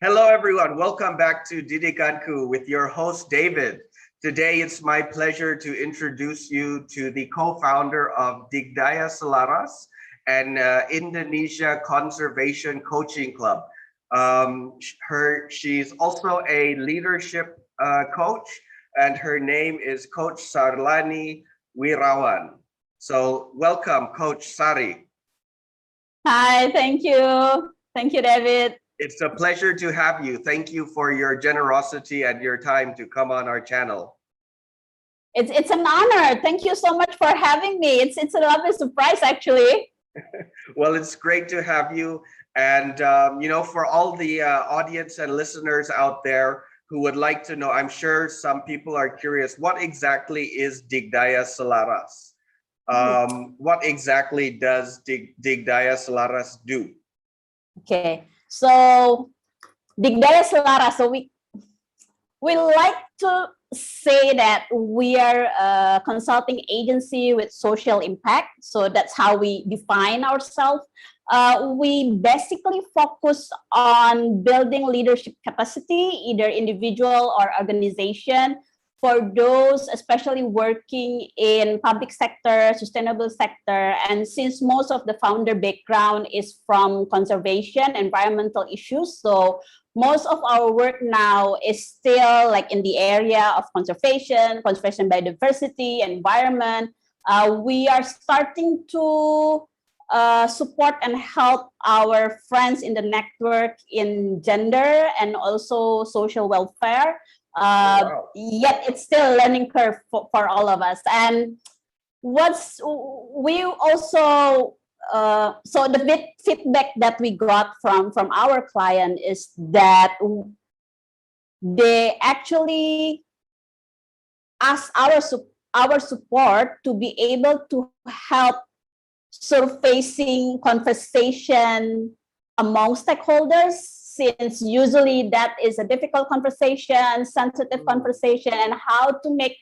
Hello, everyone. Welcome back to Didikanku with your host, David. Today, it's my pleasure to introduce you to the co-founder of Digdaya Selaras and Indonesia Conservation Coaching Club. She's also a leadership coach, and her name is Coach Sari Wirawan. So welcome, Coach Sari. Hi, thank you. Thank you, David. It's a pleasure to have you. Thank you for your generosity and your time to come on our channel. It's an honor. Thank you so much for having me. It's a lovely surprise, actually. Well, it's great to have you. And, for all the audience and listeners out there who would like to know, I'm sure some people are curious, what exactly is Digdaya Selaras? What exactly does Digdaya Selaras do? Okay, so Digdaya Selaras. So we like to say that we are a consulting agency with social impact. So that's how we define ourselves. We basically focus on building leadership capacity, either individual or organization, for those especially working in public sector, sustainable sector. And since most of the founder background is from conservation, environmental issues, so most of our work now is still like in the area of conservation, biodiversity, environment. We are starting to support and help our friends in the network in gender and also social welfare. Wow. Yet it's still a learning curve for all of us. And we also so the feedback that we got from our client is that they actually ask our support to be able to help surfacing conversation among stakeholders, since usually that is a difficult conversation, sensitive conversation, and how to make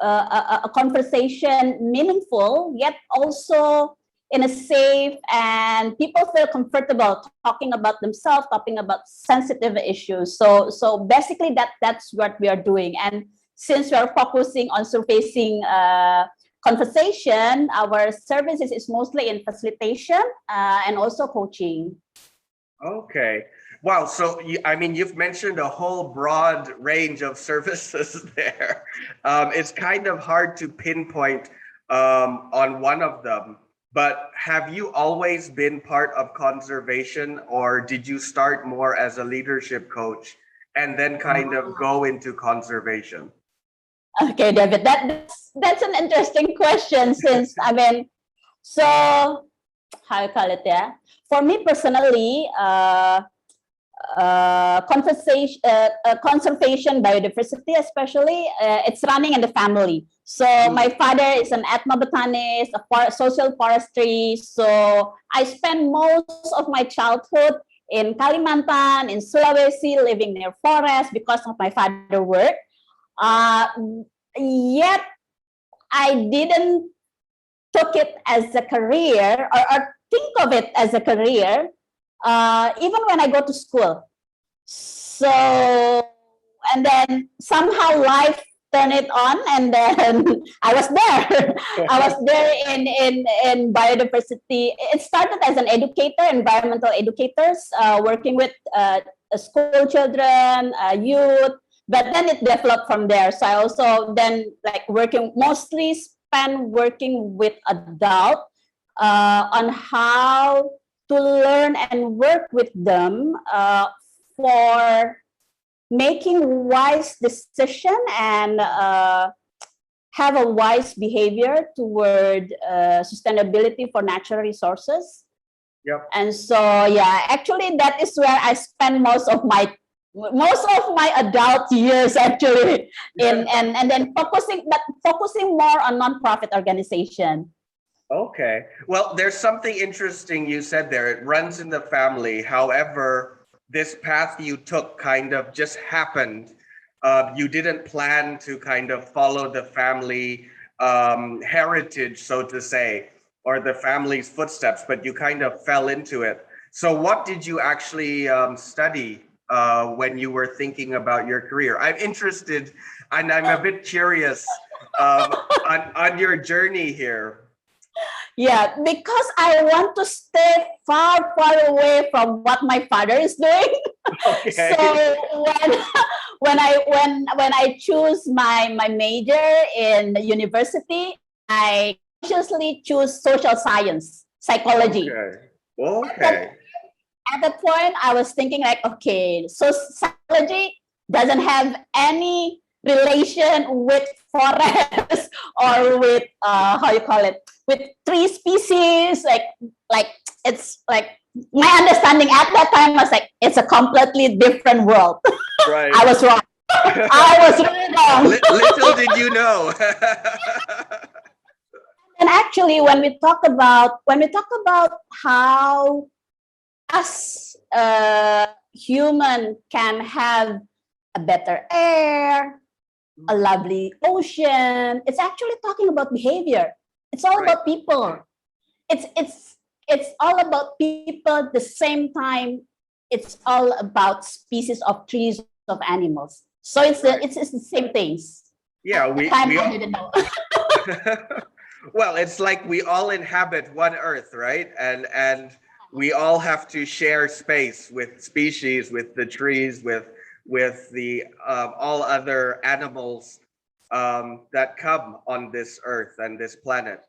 a conversation meaningful, yet also in a safe and people feel comfortable talking about themselves, talking about sensitive issues. So basically that's what we are doing. And since we are focusing on surfacing conversation, our services is mostly in facilitation and also coaching. Okay. Wow. So, you've mentioned a whole broad range of services there. It's kind of hard to pinpoint on one of them, but have you always been part of conservation, or did you start more as a leadership coach and then kind of go into conservation? Okay, David, that's an interesting question, since so how you call it, yeah? For me personally, conservation, biodiversity especially, it's running in the family. So my father is an ethnobotanist, social forestry. So I spent most of my childhood in Kalimantan, in Sulawesi, living near forest because of my father's work. Yet I didn't took it as a career or think of it as a career, even when I go to school. So, and then somehow life turned it on, and then I was there. I was there in biodiversity. It started as an educator, environmental educators, working with school children, youth, but then it developed from there. So I also then mostly spend working with adults on how to learn and work with them for making wise decision and have a wise behavior toward sustainability for natural resources. Yep. And so, yeah, actually that is where I spend most of my adult years, actually, and then focusing more on nonprofit organization. Okay. Well, there's something interesting you said there. It runs in the family. However, this path you took kind of just happened. You didn't plan to kind of follow the family heritage, so to say, or the family's footsteps, but you kind of fell into it. So what did you actually study when you were thinking about your career? I'm interested, and I'm a bit curious on your journey here. Yeah, because I want to stay far, far away from what my father is doing. Okay. So when I choose my major in university, I consciously choose social science, psychology. Okay. Okay. At that point, I was thinking like, okay, so psychology doesn't have any relation with forest or with how you call it, with tree species. Like it's like my understanding at that time was like it's a completely different world. Right. I was wrong. I was really wrong. Little did you know. And actually, when we talk about how us human can have a better air, a lovely ocean, it's actually talking about behavior. It's all Right. about people. It's all about people. At the same time, it's all about species of trees, of animals. So it's Right. it's the same things. Yeah, At the time, I didn't know. well, it's like we all inhabit one Earth, right? And we all have to share space with species, with the trees, with the all other animals that come on this Earth and this planet.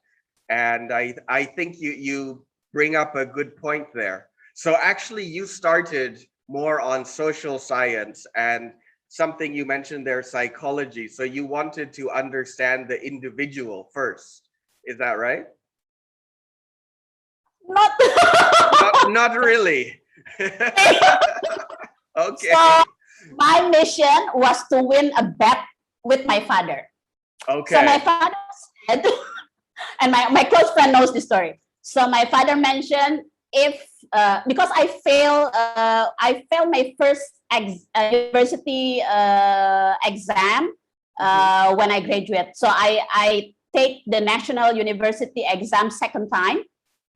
And I think you bring up a good point there. So actually, you started more on social science and something you mentioned there, psychology. So you wanted to understand the individual first. Is that right? Not. Not really. Okay. So my mission was to win a bet with my father. Okay. So my father said, and my close friend knows this story. So my father mentioned if because I failed my first university exam when I graduate. So I take the national university exam second time,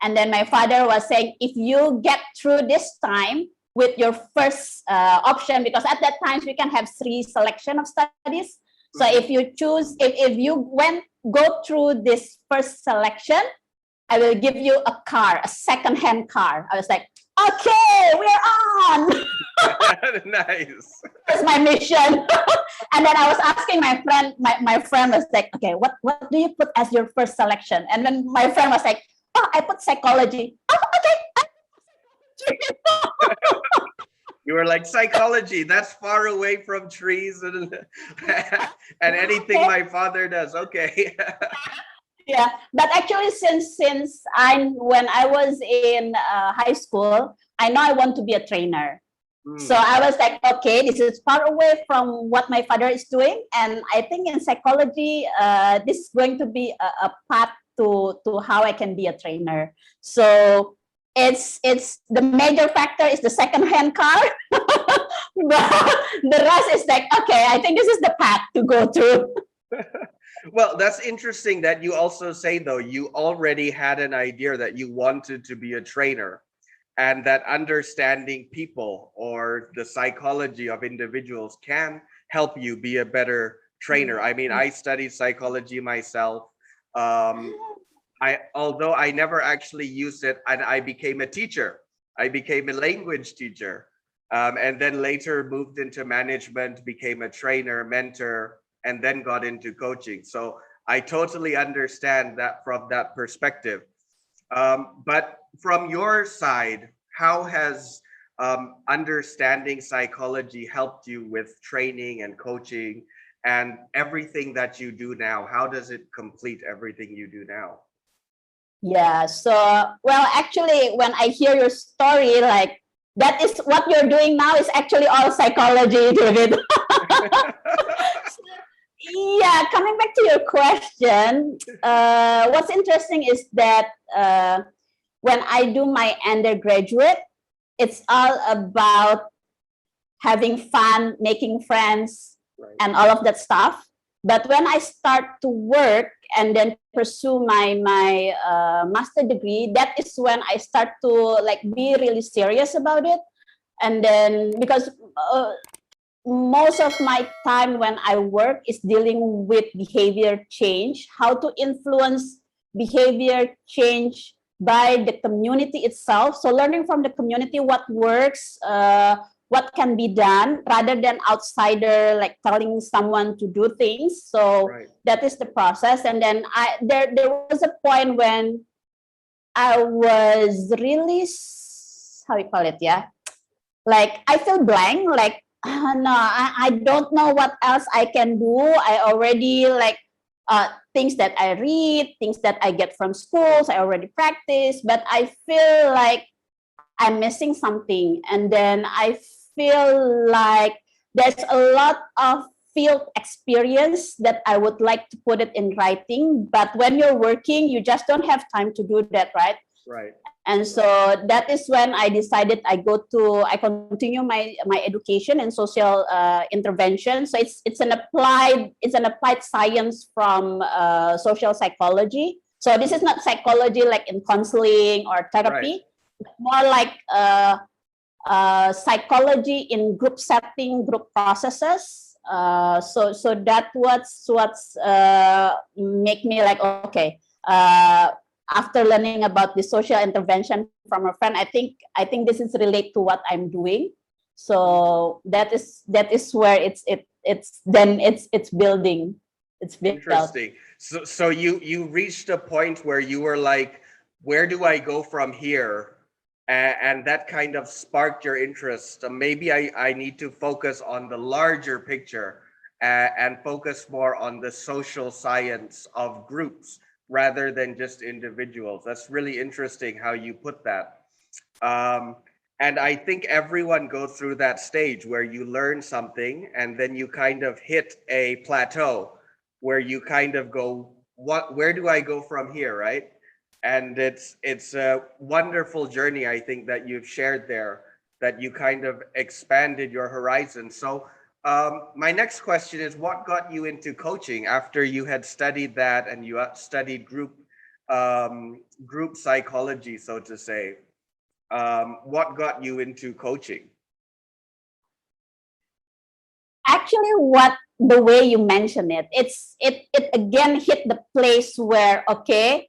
and then my father was saying, if you get through this time with your first option, because at that time we can have 3 selection of studies. So if you choose, if you go through this first selection, I will give you a car, a second-hand car. I was like, okay, we're on. Nice. That's my mission. And then I was asking my friend, my friend was like, okay, what do you put as your first selection? And then my friend was like, oh, I put psychology. Oh, okay. You were like, psychology, that's far away from trees and and anything my father does. Okay. Yeah, but actually, since when I was in high school, I know I want to be a trainer. So I was like, okay, this is far away from what my father is doing, and I think in psychology, this is going to be a path to how I can be a trainer. So it's the major factor is the second-hand car. The rest is like, okay, I think this is the path to go through. Well, that's interesting that you also say, though, you already had an idea that you wanted to be a trainer and that understanding people or the psychology of individuals can help you be a better trainer. I mean, I studied psychology myself. Although I never actually used it, and I became a teacher. I became a language teacher, and then later moved into management, became a trainer, mentor, and then got into coaching. So I totally understand that from that perspective. But from your side, how has understanding psychology helped you with training and coaching and everything that you do now? How does it complete everything you do now? Yeah, so, well, actually, when I hear your story, like, that is what you're doing now is actually all psychology, David. Yeah, coming back to your question, what's interesting is that when I do my undergraduate, it's all about having fun, making friends, Right. and all of that stuff. But when I start to work and then pursue my master degree, that is when I start to like be really serious about it. And then because most of my time when I work is dealing with behavior change, how to influence behavior change by the community itself. So learning from the community what works, what can be done, rather than outsider like telling someone to do things. So that is the process. And then there was a point when I was really, how you call it, yeah, like I feel blank, like no, I don't know what else I can do. I already like things that I read, things that I get from schools, I already practice, but I feel like I'm missing something. And then I feel like there's a lot of field experience that I would like to put it in writing, but when you're working, you just don't have time to do that, right? Right. And so that is when I decided I continue my education in social intervention. So it's an applied science from social psychology. So this is not psychology like in counseling or therapy, but more like psychology in group setting, group processes. So that what's make me like, okay, after learning about the social intervention from a friend, I think this is relate to what I'm doing. So that is where it's building. It's built. Interesting. So you reached a point where you were like, where do I go from here? And that kind of sparked your interest. Maybe I need to focus on the larger picture and focus more on the social science of groups rather than just individuals. That's really interesting how you put that. And I think everyone goes through that stage where you learn something and then you kind of hit a plateau where you kind of go, where do I go from here, right? And it's a wonderful journey, I think, that you've shared there, that you kind of expanded your horizon. So my next question is, what got you into coaching after you had studied that and you studied group psychology, so to say? What got you into coaching? Actually, the way you mention it, it again hit the place where, okay,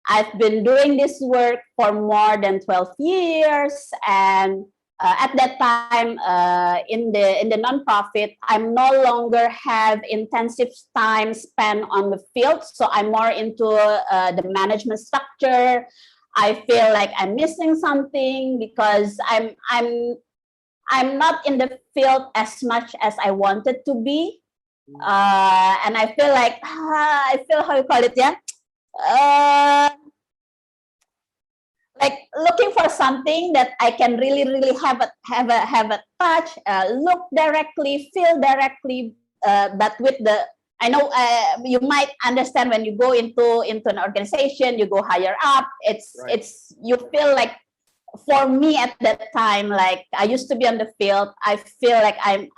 I've been doing this work for more than 12 years, and at that time in the nonprofit, I'm no longer have intensive time spent on the field, so I'm more into the management structure. I feel like I'm missing something because I'm not in the field as much as I wanted to be, and I feel like how you call it, yeah. Like looking for something that I can really have a touch, look directly, feel directly, but with the, I know you might understand when you go into an organization, you go higher up. It's you feel like, for me at that time, like I used to be on the field, I feel like I'm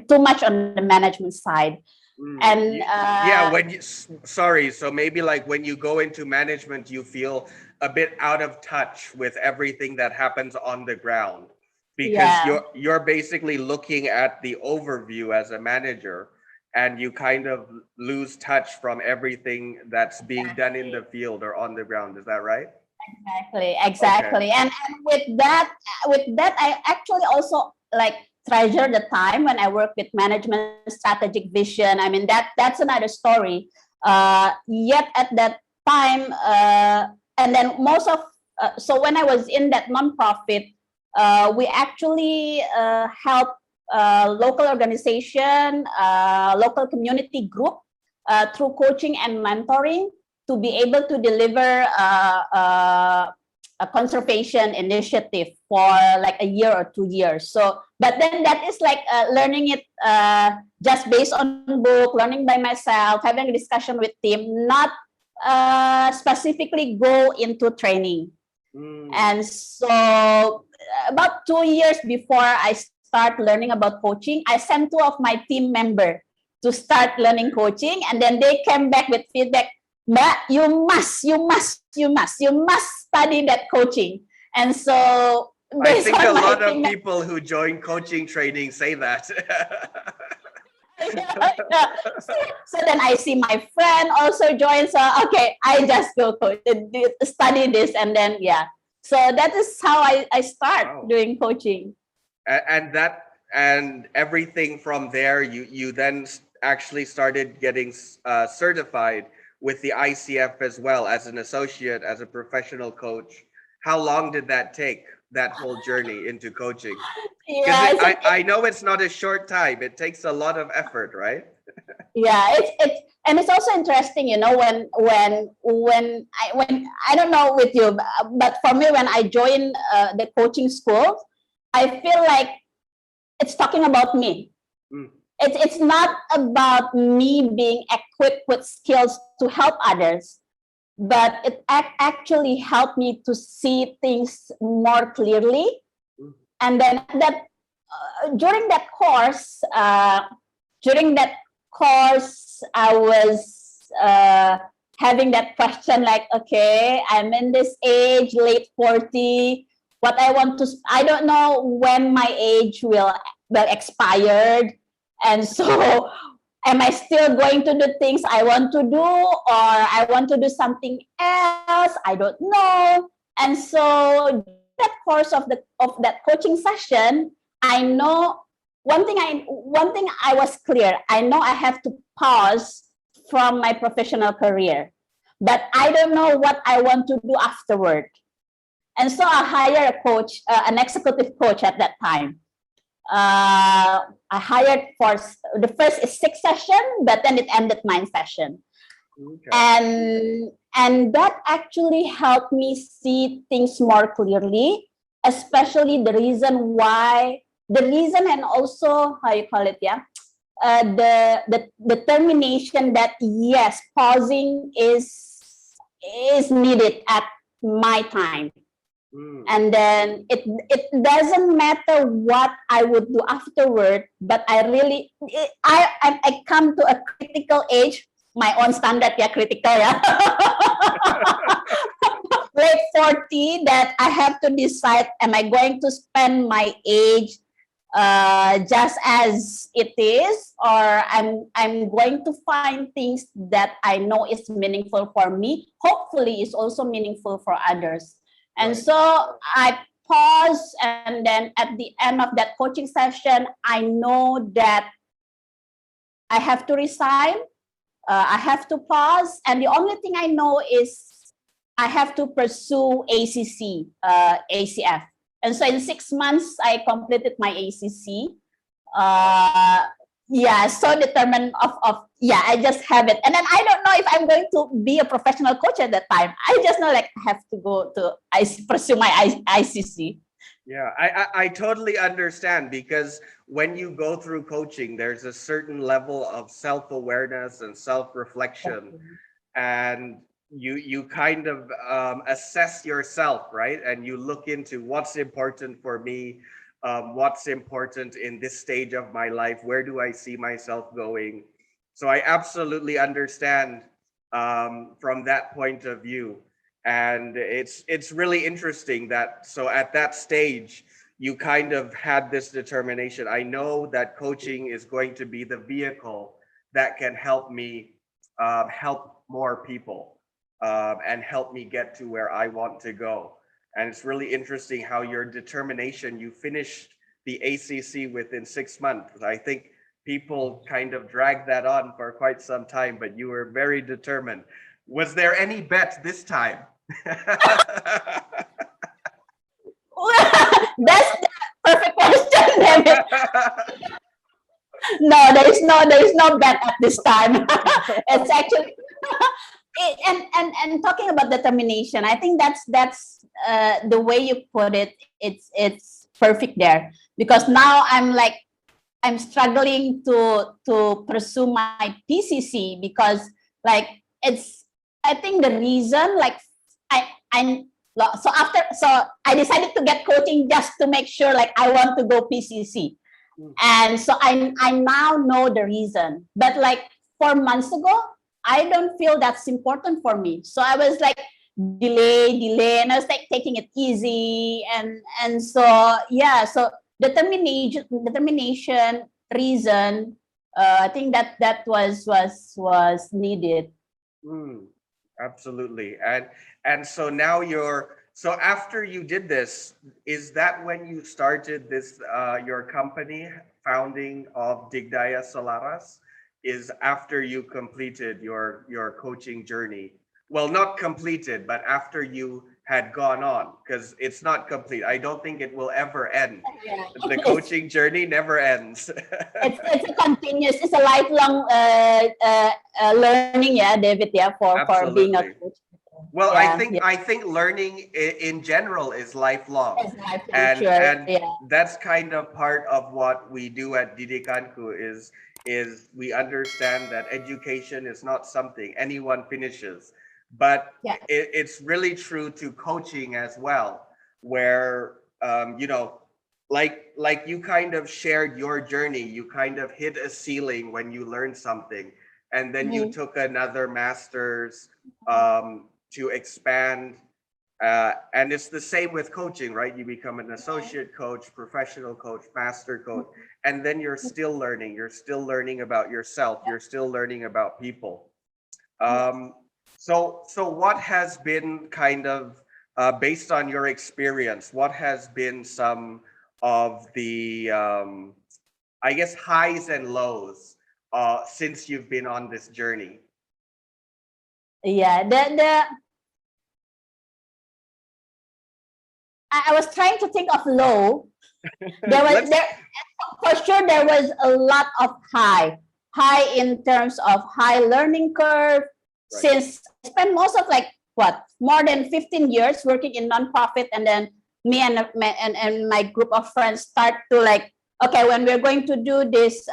too much on the management side. And yeah, when you, sorry, so maybe like when you go into management, you feel a bit out of touch with everything that happens on the ground, because you're basically looking at the overview as a manager, and you kind of lose touch from everything that's being done in the field or on the ground. Is that right? Exactly. Okay. And with that I actually also like treasure the time when I work with management, strategic vision. I mean, that's another story. Yet at that time, and then most of, so when I was in that nonprofit, we actually help local organization, local community group through coaching and mentoring to be able to deliver a conservation initiative for like a year or 2 years. So, but then that is like learning it just based on book, learning by myself, having a discussion with team, not specifically go into training. And so about 2 years before I start learning about coaching, I sent 2 of my team members to start learning coaching, and then they came back with feedback, "Mbak, you must study that coaching." And so I based think a on my lot of thing. people who join coaching training say that. Yeah. So then I see my friend also joins. So okay, I just go study this, and then yeah. So that is how I start Wow. doing coaching. And everything from there, you then actually started getting certified with the ICF as well as an associate, as a professional coach. How long did that take, that whole journey into coaching? Because Yeah, I know it's not a short time. It takes a lot of effort, right? yeah, it's and it's also interesting, you know, when I don't know with you, but for me when I join the coaching school, I feel like it's talking about me. Mm. It's not about me being equipped with skills to help others, but it actually helped me to see things more clearly. Mm. And then during that course, I was having that question like, okay, I'm in this age, late 40. What I want to, I don't know when my age will expired, and so am I still going to do things I want to do, or I want to do something else? I don't know. And so that course of that coaching session, I know one thing I was clear. I know I have to pause from my professional career, but I don't know what I want to do afterward. And so I hired a coach, an executive coach at that time. I hired for the first is 6 session, but then it ended 9 session. Okay. And that actually helped me see things more clearly, especially the reason and also how you call it, yeah, the determination that yes, pausing is needed at my time. And then it doesn't matter what I would do afterward, but I come to a critical age, my own standard, yeah, critical, yeah. Late 40, that I have to decide, am I going to spend my age just as it is, or I'm going to find things that I know is meaningful for me, hopefully is also meaningful for others. And Right. so I pause, and then at the end of that coaching session, I know that I have to resign, I have to pause, and the only thing I know is I have to pursue ACC, ACF. And so in 6 months, I completed my ACC. Yeah, so determined yeah, I just have it. And then I don't know if I'm going to be a professional coach at that time. I just know like I have to go to pursue my ICC. Yeah, I totally understand, because when you go through coaching, there's a certain level of self-awareness and self-reflection, and you kind of assess yourself, right? And you look into what's important for me, what's important in this stage of my life, where do I see myself going? So I absolutely understand from that point of view. And it's really interesting that, so at that stage, you kind of had this determination. I know that coaching is going to be the vehicle that can help me help more people, and help me get to where I want to go. And it's really interesting how your determination, you finished the ACC within 6 months. I think people kind of dragged that on for quite some time, but you were very determined. Was there any bet this time? That's the perfect question, David. No, there is no bet at this time. It's actually and talking about determination, I think that's the way you put it. It's perfect there, because now I'm struggling to pursue my PCC, because like it's, I think the reason like I'm so I decided to get coaching just to make sure like I want to go PCC. And so I now know the reason, but like 4 months ago, I don't feel that's important for me. So I was like, delay, and I was like taking it easy, and so yeah, so determination, reason. I think that was needed. Absolutely. And so now so after you did this, is that when you started this your company founding of Digdaya Selaras? Is after you completed your coaching journey? Well, not completed, but after you had gone on, because it's not complete. I don't think it will ever end. Yeah. The coaching journey never ends. It's a continuous, it's a lifelong learning, yeah, David, yeah, for being a Absolutely. coach. Well, Yeah, yeah. I think learning in general is lifelong, It's lifelong, sure, and yeah. that's kind of part of what we do at Didikanku is we understand that education is not something anyone finishes, but Yeah. it's really true to coaching as well, where you know, like you kind of shared your journey, you kind of hit a ceiling when you learned something, and then you Mhm. took another master's to expand. And it's the same with coaching, right? You become an associate coach, professional coach, master coach, and then you're still learning. You're still learning about yourself. You're still learning about people. Yes. So what has been kind of based on your experience? What has been some of the I guess highs and lows since you've been on this journey? Yeah, I was trying to think of low. There was Let's there For sure there was a lot of high in terms of high learning curve, right. since I spent most of like what more than 15 years working in nonprofit, and then me and my group of friends start to like, okay, when we're going to do this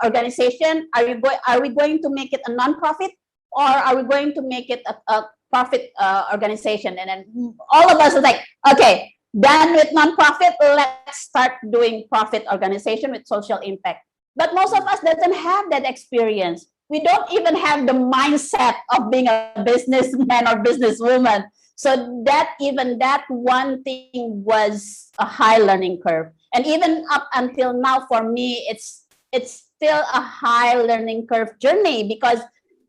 organization, are we going to make it a nonprofit, or are we going to make it a profit organization? And then all of us are like, okay, done with nonprofit, let's start doing profit organization with social impact. But most of us doesn't have that experience. We don't even have the mindset of being a businessman or businesswoman. So that one thing was a high learning curve. And even up until now, for me, it's still a high learning curve journey, because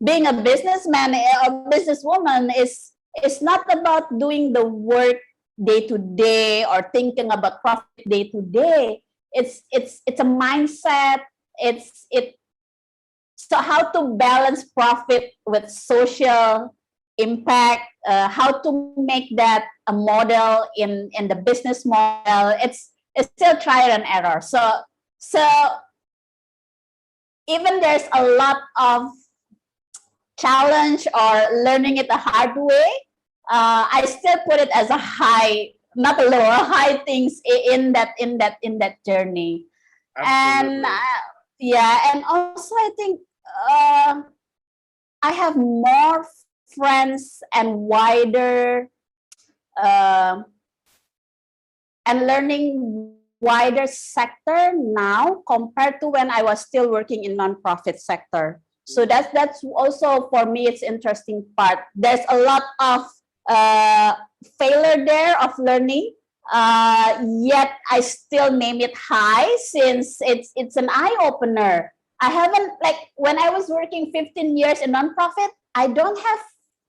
being a businessman or businesswoman is not about doing the work day to day or thinking about profit day to day. It's a mindset. It So how to balance profit with social impact, how to make that a model in the business model. It's still trial and error. So even there's a lot of challenge or learning it the hard way, I still put it as a high, not a low, a high things in that journey. And Absolutely. yeah, and also I think I have more friends and wider uh, and learning wider sector now compared to when I was still working in nonprofit sector. So that's also for me, it's interesting part. There's a lot of failure there of learning, yet I still name it high, since it's an eye opener. I haven't, like when I was working 15 years in nonprofit, I don't have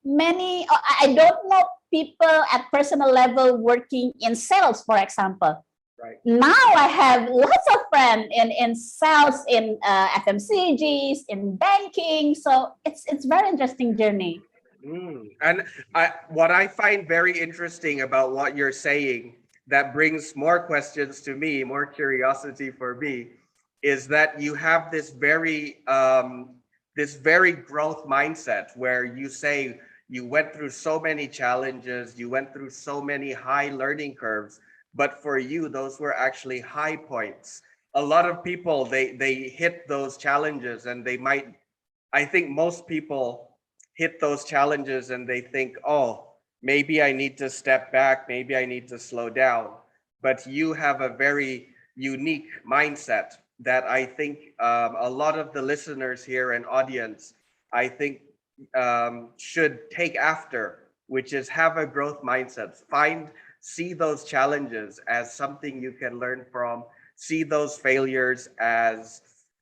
many, I don't know people at personal level working in sales, for example. Right. Now I have lots of friends in sales, in FMCGs, in banking. So it's very interesting journey. And what I find very interesting about what you're saying that brings more questions to me, more curiosity for me, is that you have this very growth mindset where you say you went through so many challenges, you went through so many high learning curves, but for you, those were actually high points. A lot of people they hit those challenges and they might, I think most people hit those challenges and they think, oh, maybe I need to step back, maybe I need to slow down. But you have a very unique mindset that I think a lot of the listeners here and audience, I think should take after which is have a growth mindset. See those challenges as something you can learn from. See those failures as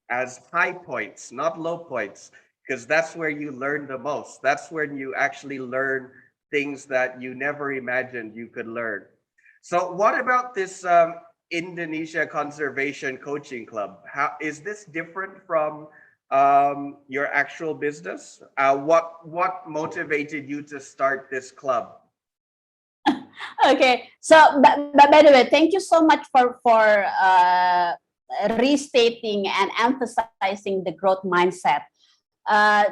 high points, not low points, because that's where you learn the most. That's when you actually learn things that you never imagined you could learn. So what about this Indonesia Conservation Coaching Club? How is this different from your actual business? What motivated you to start this club? Okay, so but by the way, thank you so much for restating and emphasizing the growth mindset. Uh,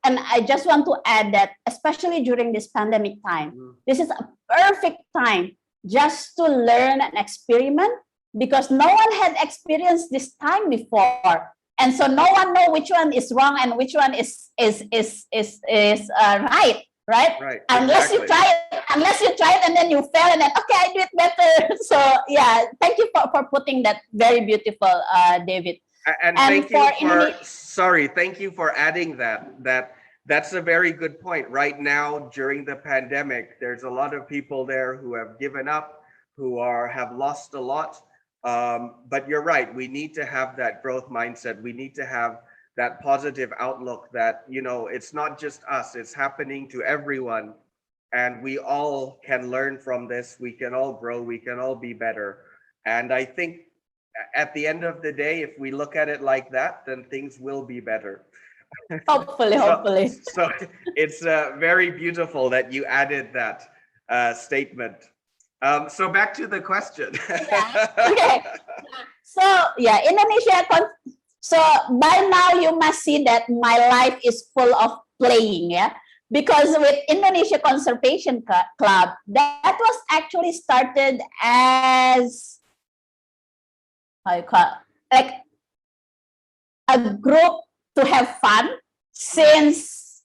and I just want to add that, especially during this pandemic time, this is a perfect time just to learn and experiment, because no one had experienced this time before, and so no one know which one is wrong and which one is right. Right. Unless Exactly. you try it and then you fail and then, okay, I do it better. So yeah, thank you for putting that very beautiful, David. And thank you thank you for adding that's a very good point. Right now, during the pandemic, there's a lot of people there who have given up, have lost a lot. But you're right, we need to have that growth mindset. We need to have that positive outlook that, it's not just us, it's happening to everyone. And we all can learn from this. We can all grow, we can all be better. And I think at the end of the day, if we look at it like that, then things will be better. Hopefully. So it's very beautiful that you added that statement. So back to the question. Yeah. Okay. So yeah, Indonesia. So by now you must see that my life is full of playing. Yeah, because with Indonesia Conservation Club, that was actually started as, how you call it, like a group to have fun, since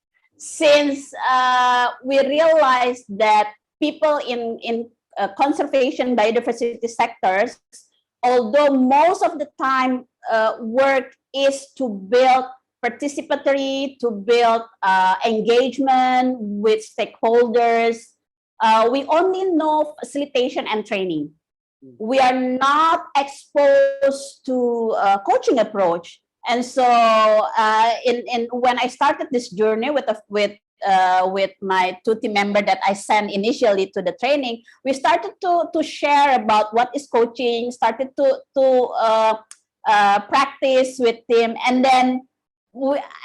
we realized that people in conservation biodiversity sectors, although most of the time work is to build participatory, to build engagement with stakeholders, we only know facilitation and training. We are not exposed to coaching approach. And so when I started this journey with my two team member that I sent initially to the training, we started to share about what is coaching, started to practice with them, and then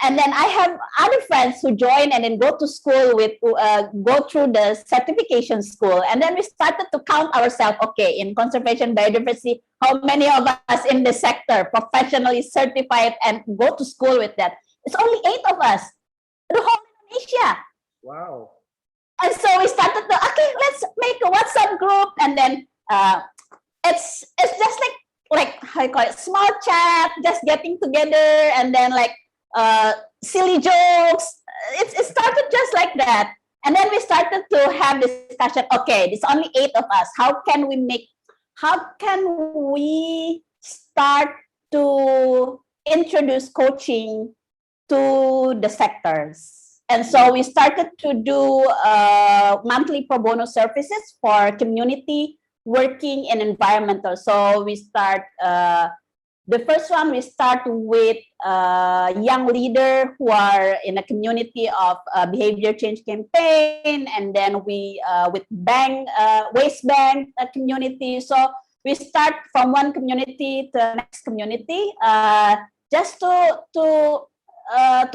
I have other friends who join and then go to school go through the certification school, and then we started to count ourselves. Okay, in conservation biodiversity, how many of us in the sector professionally certified and go to school with that? It's only 8 of us, the whole Indonesia. Wow. And so we started to, okay, let's make a WhatsApp group, and then it's just like how you call it, small chat, just getting together, and then like silly jokes. It started just like that, and then we started to have this discussion. Okay, it's only 8 of us. How can we start to introduce coaching to the sectors? And so we started to do monthly pro bono services for community working in environmental. So we start, the first one, we start with young leaders who are in a community of behavior change campaign, and then we with waste bank community. So we start from one community to the next community, just to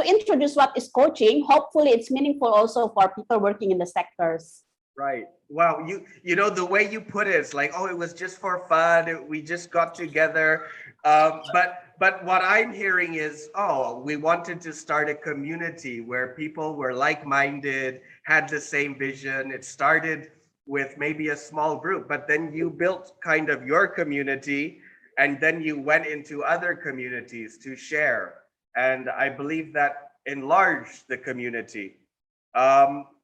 introduce what is coaching. Hopefully it's meaningful also for people working in the sectors. Right. Wow. You know, the way you put it, it's like, oh, it was just for fun. We just got together. But what I'm hearing is, oh, we wanted to start a community where people were like-minded, had the same vision. It started with maybe a small group, but then you built kind of your community, and then you went into other communities to share. And I believe that enlarged the community.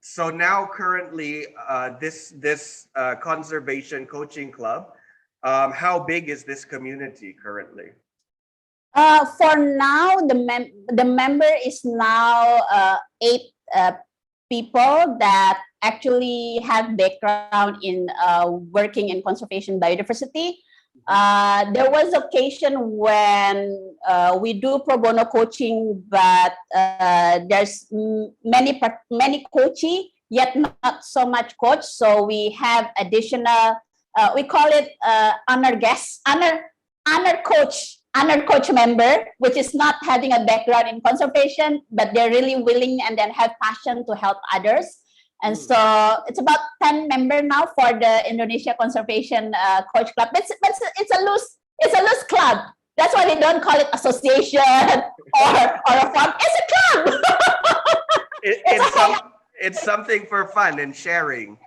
So now currently this conservation coaching club, how big is this community currently? For now, the member is now 8 people that actually have background in working in conservation biodiversity. There was occasion when we do pro bono coaching, but there's many coachee, yet not so much coach. So we have additional, we call it honor guest, honor coach member, which is not having a background in conservation, but they're really willing and then have passion to help others. And so it's about 10 members now for the Indonesia Conservation Coach Club. It's a loose club. That's why they don't call it association or a farm. It's a club. It's something for fun and sharing.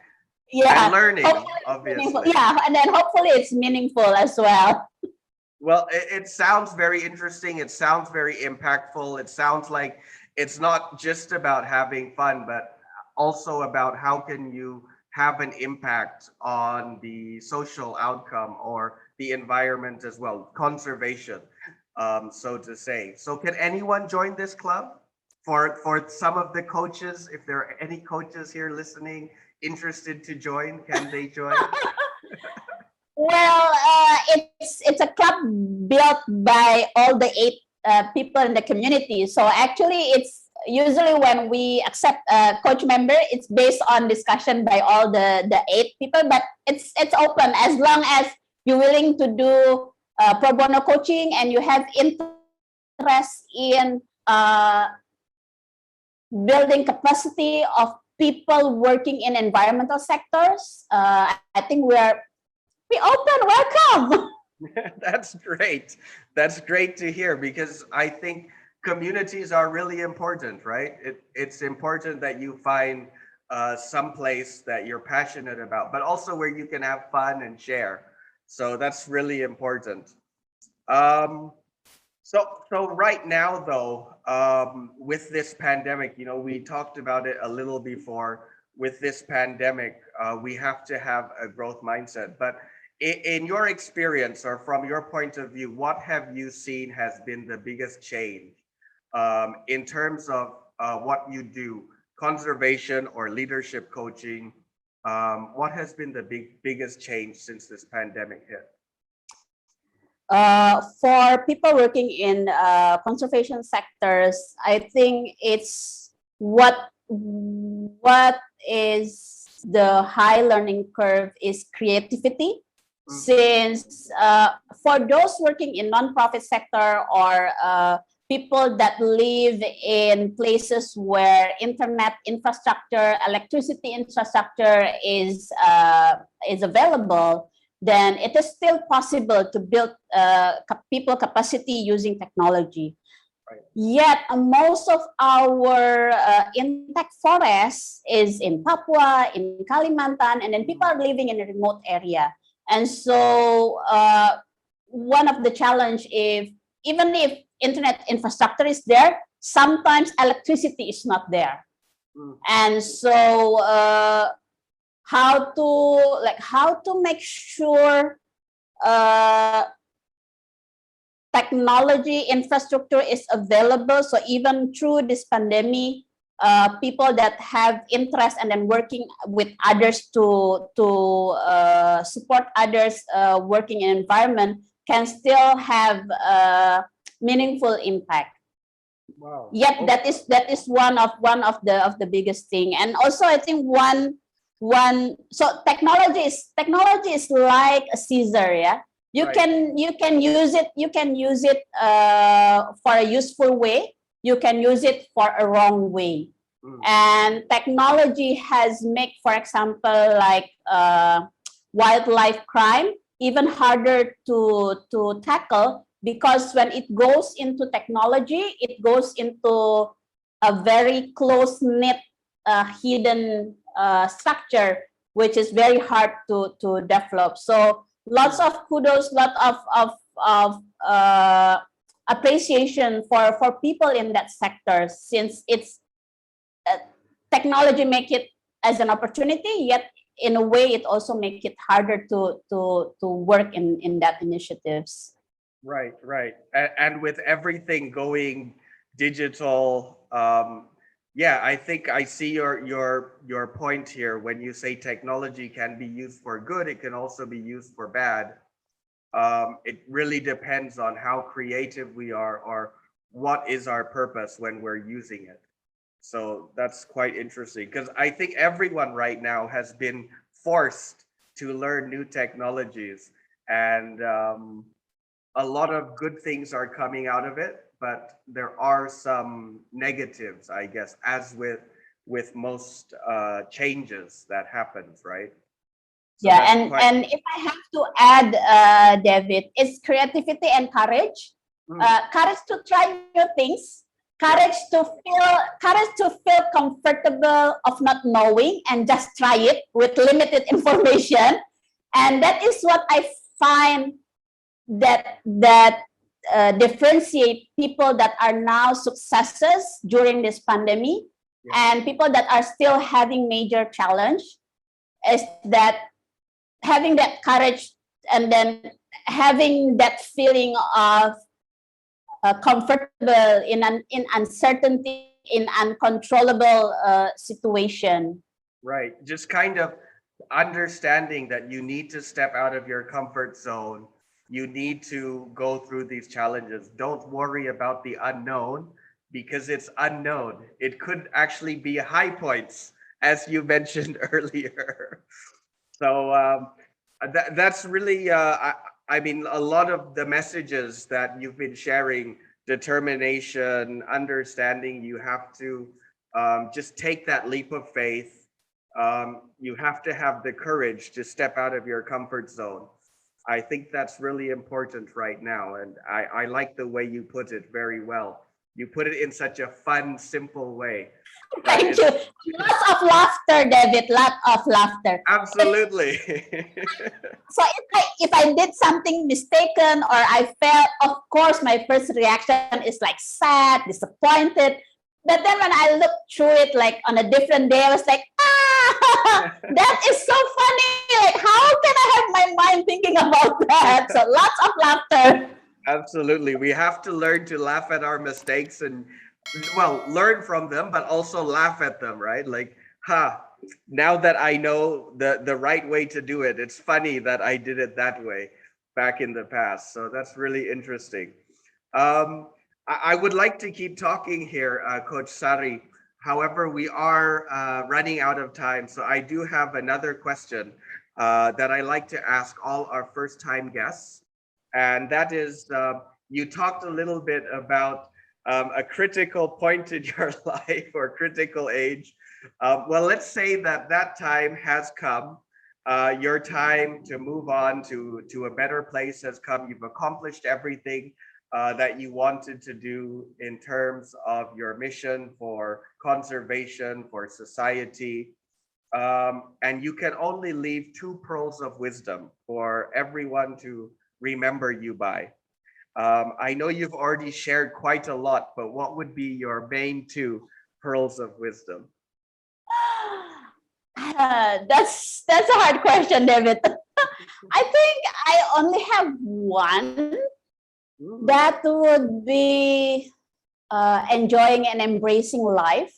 Yeah, and learning, obviously. Yeah, and then hopefully it's meaningful as well. Well, it sounds very interesting. It sounds very impactful. It sounds like it's not just about having fun, but also about how can you have an impact on the social outcome or the environment as well, conservation, so to say. So can anyone join this club? For some of the coaches, if there are any coaches here listening, interested to join, can they join? Well, it's a club built by all the 8 people in the community. So actually, it's usually when we accept a coach member, it's based on discussion by all the 8 people. But it's open as long as you're willing to do pro bono coaching and you have interest in building capacity of people working in environmental sectors. I think we open. Welcome. That's great. That's great to hear, because I think communities are really important, right? It's important that you find some place that you're passionate about, but also where you can have fun and share. So that's really important. So right now, though, with this pandemic, we talked about it a little before. With this pandemic, we have to have a growth mindset. But in your experience, or from your point of view, what have you seen has been the biggest change in terms of what you do, conservation or leadership coaching? What has been the biggest change since this pandemic hit? For people working in conservation sectors, I think it's what is the high learning curve is creativity. Since for those working in nonprofit sector or people that live in places where internet infrastructure, electricity infrastructure is available, then it is still possible to build people capacity using technology. Right. Yet most of our intact forest is in Papua, in Kalimantan, and then people are living in a remote area. And so one of the challenge, even if internet infrastructure is there, sometimes electricity is not there. And so how to make sure technology infrastructure is available, so even through this pandemic, people that have interest and then working with others to support others working in environment can still have meaningful impact. Wow. Yet okay. that is one of the biggest thing. And also I think so technology is like a scissor, yeah. You Right. can use it for a useful way. You can use it for a wrong way. And technology has made, for example, like wildlife crime even harder to tackle, because when it goes into technology, it goes into a very close-knit hidden structure, which is very hard to develop. So lots of kudos, of appreciation for people in that sector, since it's technology make it as an opportunity, yet in a way it also make it harder to work in that initiatives. Right. And with everything going digital, Yeah, I think I see your point here. When you say technology can be used for good, it can also be used for bad. It really depends on how creative we are or what is our purpose when we're using it. So that's quite interesting because I think everyone right now has been forced to learn new technologies, and a lot of good things are coming out of it, but there are some negatives, I guess, as with most changes that happens, right? So Yeah, that's quite. and if I have to add, David, it's creativity and courage. Mm, Courage to try new things, yeah, courage to feel comfortable of not knowing and just try it with limited information. And that is what I find that differentiate people that are now successes during this pandemic yeah, and people that are still having major challenge, is that having that courage and then having that feeling of comfortable in uncertainty, in uncontrollable situation. right. Just kind of understanding that you need to step out of your comfort zone. You need to go through these challenges. Don't worry about the unknown because it's unknown. It could actually be high points, as you mentioned earlier. So that's really, I mean, a lot of the messages that you've been sharing, determination, understanding, you have to just take that leap of faith. You have to have the courage to step out of your comfort zone. I think that's really important right now. And I like the way you put it very well. You put it in such a fun, simple way. But Thank you. Lots of laughter, David. Lot of laughter. absolutely. So if I did something mistaken or I felt, of course, my first reaction is like sad, disappointed. But then when I look through it like on a different day, I was like, that is so funny. Like, how can I have my mind thinking about that? So lots of laughter. Absolutely. We have to learn to laugh at our mistakes and, well, learn from them, but also laugh at them, right? Like, now that I know the right way to do it, it's funny that I did it that way back in the past. So that's really interesting. I would like to keep talking here, Coach Sari. However, we are running out of time. So I do have another question that I like to ask all our first time guests. And that is, you talked a little bit about a critical point in your life or critical age. Well, let's say that that time has come. Your time to move on to a better place has come. You've accomplished everything that you wanted to do in terms of your mission for conservation, for society. And you can only leave two pearls of wisdom for everyone to remember you by. I know you've already shared quite a lot, but what would be your main two pearls of wisdom? That's a hard question, David. I think I only have one. That would be enjoying and embracing life.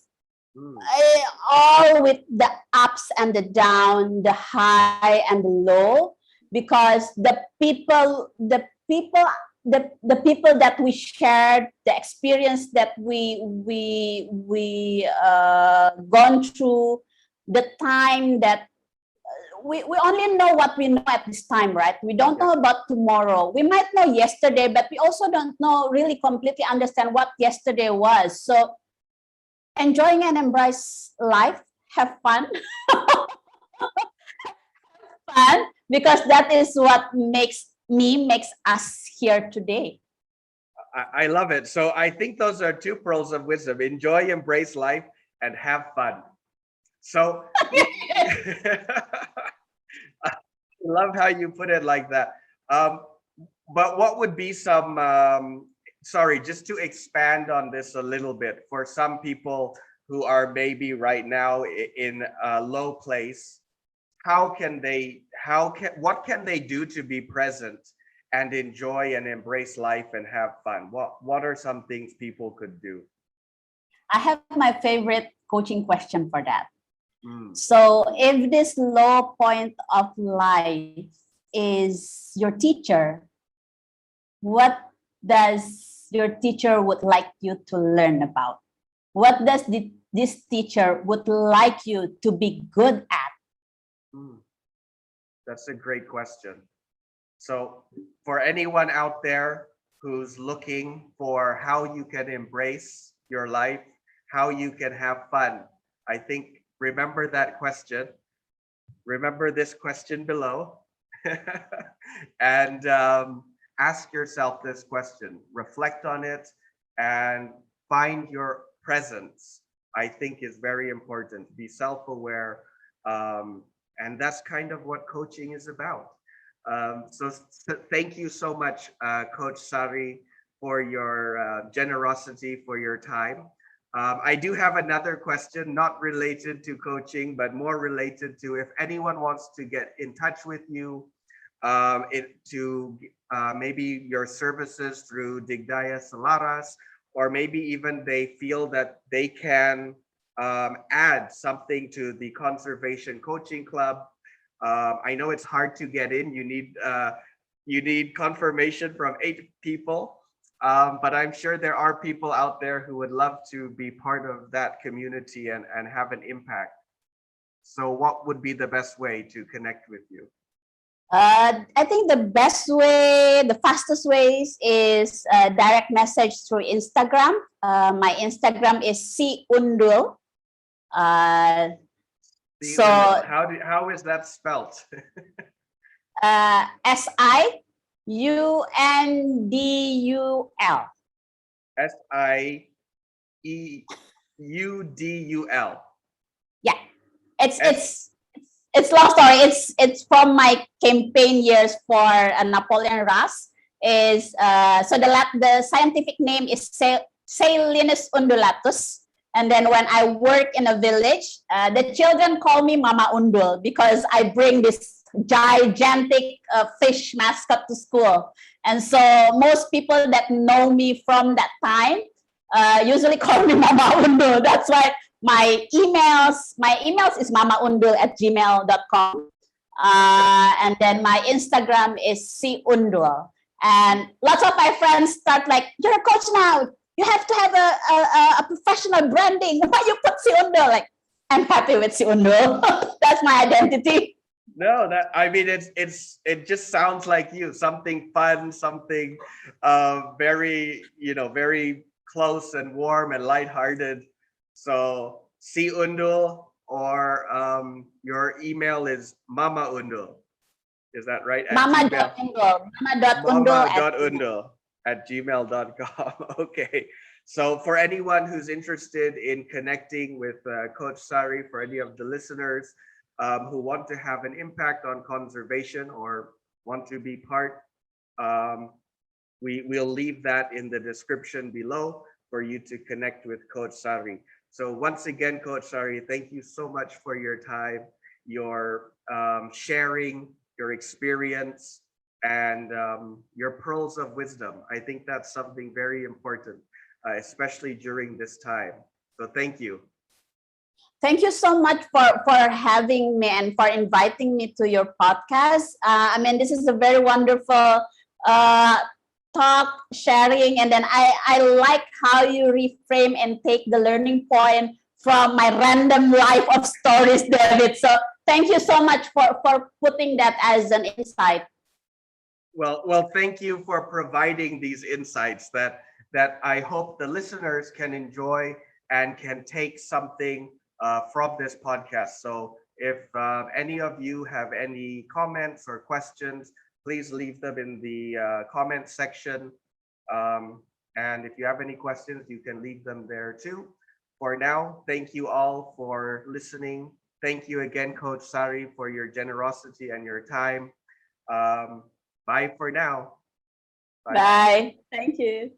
All with the ups and the down, the high and the low, because the people that we shared, the experience that we gone through, the time that we only know what we know at this time, right? We don't know about tomorrow. We might know yesterday, but we also don't know really completely understand what yesterday was. So enjoying and embrace life, have fun. Fun, because that is what makes us here today. I love it. So I think those are two pearls of wisdom: enjoy, embrace life, and have fun. So I love how you put it like that. But what would be some, sorry, just to expand on this a little bit, for some people who are maybe right now in a low place, what can they do to be present and enjoy and embrace life and have fun? What are some things people could do? I have my favorite coaching question for that. Mm. So if this low point of life is your teacher, what does your teacher would like you to learn about? What does this teacher would like you to be good at? Mm. That's a great question. So for anyone out there who's looking for how you can embrace your life, how you can have fun, I think remember that question. Remember this question below and ask yourself this question, reflect on it, and find your presence. I think is very important. Be self-aware. And that's kind of what coaching is about. So thank you so much, Coach Sari, for your generosity, for your time. I do have another question, not related to coaching, but more related to if anyone wants to get in touch with you, maybe your services through Digdaya Selaras, or maybe even they feel that they can add something to the Conservation Coaching Club. I know it's hard to get in. You need confirmation from 8 people. But I'm sure there are people out there who would love to be part of that community and have an impact. So what would be the best way to connect with you? I think the best way, the fastest ways is direct message through Instagram. My Instagram is si undul. So how is that spelled? SIUNDUL. SIEUDUL. Yeah, it's long story. It's from my campaign years for Napoleon Ras. Is so the scientific name is Salinus undulatus. And then when I work in a village, the children call me Mama Undul because I bring this gigantic fish mascot to school. And so most people that know me from that time usually call me Mama Undul. That's why my emails is mamaundul@gmail.com. And then my Instagram is si undul. And lots of my friends start like, you're a coach now. You have to have a professional branding. Why you put si undul? Like, I'm happy with si undul. That's my identity. No, it just sounds like you. Something fun, something very very close and warm and lighthearted. So si undul, or your email is Mama Undul. Is that right? Mama.undul. Mama.undul@gmail.com. Okay. So for anyone who's interested in connecting with Coach Sari, for any of the listeners who want to have an impact on conservation or want to be part, we'll leave that in the description below for you to connect with Coach Sari. So once again, Coach Sari, thank you so much for your time, your sharing, your experience, and your pearls of wisdom. I think that's something very important, especially during this time. So thank you. Thank you so much for having me and for inviting me to your podcast. I mean, this is a very wonderful talk, sharing, and then I like how you reframe and take the learning point from my random life of stories, David. So thank you so much for putting that as an insight. Well, thank you for providing these insights that I hope the listeners can enjoy and can take something from this podcast. So if any of you have any comments or questions, please leave them in the comment section. And if you have any questions, you can leave them there too. For now, thank you all for listening. Thank you again, Coach Sari, for your generosity and your time. Bye for now. Bye. Thank you.